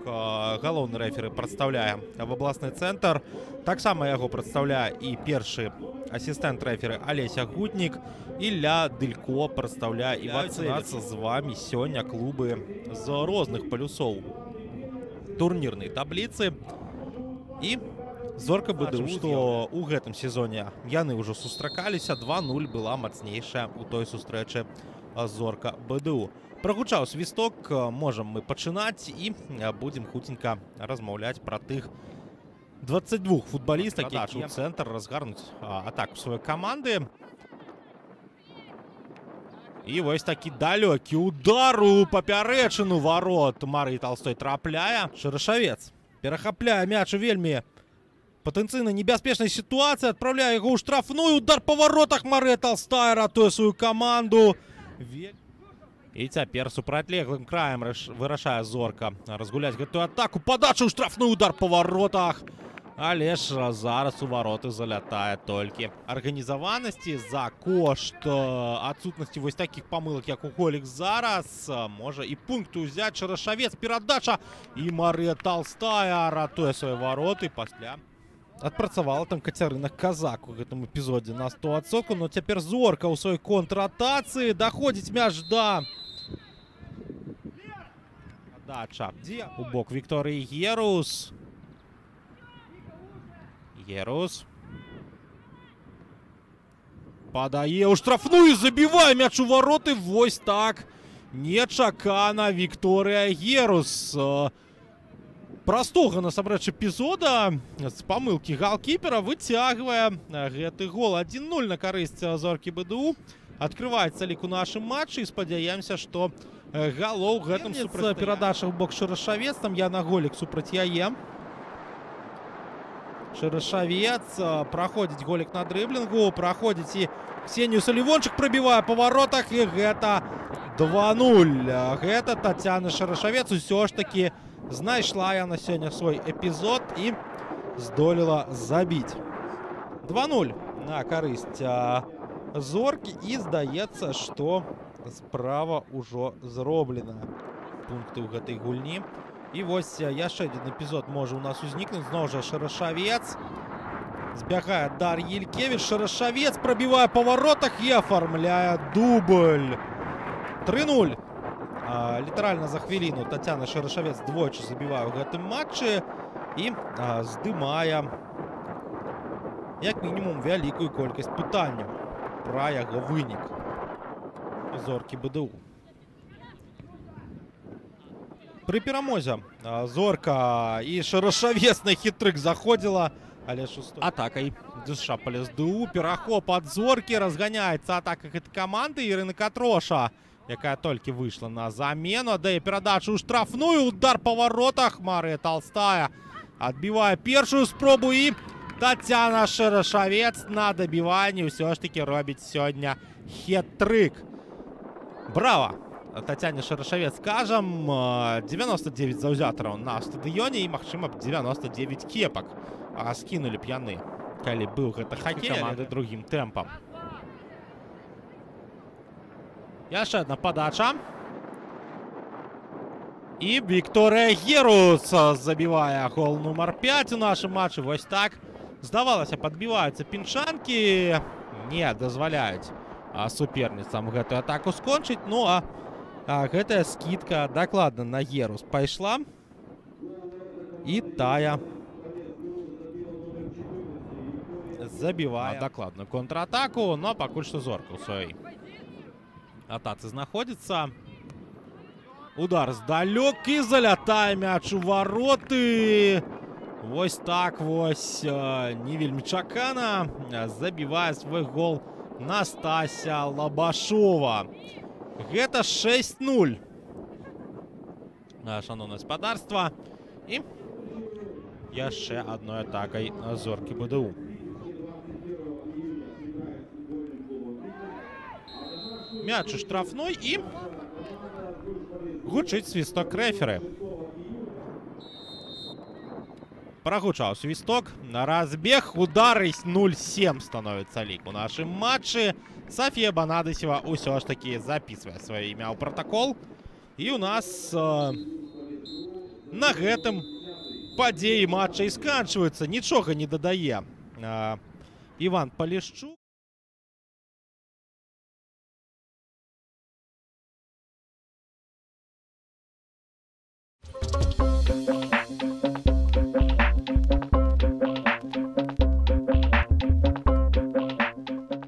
галоўны рэферы прадстаўляе в абласны цэнтр. Таксама яго прадстаўляе і першы асістэнт рэферы Алеся Гутнік. Ілля Дылько прадстаўляе і вацынацца з вамі сёння клубы з розных палюсоў турнірнай табліцы. І Зорка БДУ, што ў гэтым сезоне яны ўжо сустракаліся. 2-0 была мацнейшая ў той сустрэчы Зорка БДУ. Прагучаў свісток, можам мы пачынаць і будзем хуценька размаўляць пра тых 22 футбалістак, які ў цэнтр разгарнуць атаку сваёй каманды. І вось такі далёкі удар у папярэчыну варот Марыі Талстой трапляе. Шырашавец перахапляе мяч у вельмі патэнцыйна небяспечнай сітуацыі, адпраўляе яго ў штрафную. Удар па варотах, Марыя Талстая ратуе сваю каманду. І цяпер супрацьлеглым краем вырашае Зорка разгуляць гэтую атаку. Падача ў штрафную, удар па варотах. Але ж зараз у вароты залятае толькі арганізаванасці за кошт адсутнасці вось такіх памылак, як у голік зараз. Можа і пункт узяць Шырашавец. Перадача, і Марыя Талстая ратуе свае вароты пасля. Адпрацавала там Кацярына Казак у гэтым эпізодзе на 100%, но цяпер Зорка ў сваёй контратацыі. Даходзіць мяч да падача у бок Вікторыі Герус. Герус падае ў штрафную, забівае мяч у вароты. Вось так нечакана Вікторыя Герус. Простога насамрэч эпізода з памылкі галкіпера выцягвае гэты гол. 1-0 на карысць Зоркі БДУ. Адкрываецца лік у нашым матчы і спадзяемся, што галоў гэтым супраць перадача ў бок Шырашавец. Там я на голік супраць яе. Шырашавец праходзіць голік на дрыблінгу, праходзіць і Ксенію Салівончык прабівае па варотах, і гэта 2-0. Гэта Тацяна Шырашавец усё ж такі знайшла яна сёння свой эпізод і здолела забіць. 2-0 на карысць Зоркі, і здаецца, што справа ўжо зроблена. Пункты ў гэтай гульні. І вось яшчэ адзін эпізод можа у нас узнікнуць. Зноў жа Шырашавец. Збягае Дар'я Елькевіч. Шырашавец прабівае па варотах і афармляе дубль. 3-0. Літаральна за хвіліну Тацяна Шырашавец двойчы забівае ў гэтым матчы і здымае як мінімум вялікую колькасць пытанняў пра яго вынік Зоркі БДУ. Пры перамозе Зорка і Шырашавец на хітрык заходзіла, але атакай ДСШ ПЛСДУ. Перахоп ад Зоркі, разганяецца атака гэтай каманды. Ірына Катроша, якая толькі выйшла на замену, аддае перадачу ў штрафную. Удар па варотах. Марыя Талстая адбівае першую спробу, і Тацяна Шырашавец на дабіванні ўсё ж такі робіць сёння хет-трык. Брава Тацяне Шырашавец, скажам. 99 заўзятараў на стадыёне і, магчыма, 99 кепак скінулі б яны, калі быў гэта хакей каманды другім тэмпам. Яшчэ одна падача. І Вікторыя Герус забівае гол нумар 5 у нашым матчы. Вось так. Здавалася, падбіваюцца пінчанкі. Не дазваляюць суперніцам гэтую атаку скончыць. Ну, а гэтая скідка дакладна на Герус пайшла. І тая забівае дакладную контратаку. Но пакуль што Зорка ў сваёй атацы знаходзіцца. Удар здалёк, і залятае мяч у вароты. Вось так вось не вельмі чакана забівае свой гол Настася Лабашова. Гэта 6-0. Шановнае гаспадарства. І яшчэ адной атакай Зоркі БДУ. Мяч у штрафной, і гучыць свісток рэферы. Прагучаў свісток. На разбег. Удар, і 0-7 становіцца лік у нашым матчы. Софія Банадысева ўсё ж такі запісвае сваё імя ў пратакол. І у нас на гэтым падзеі матча і сканчваюцца, нічога не дадае Іван Палешчук.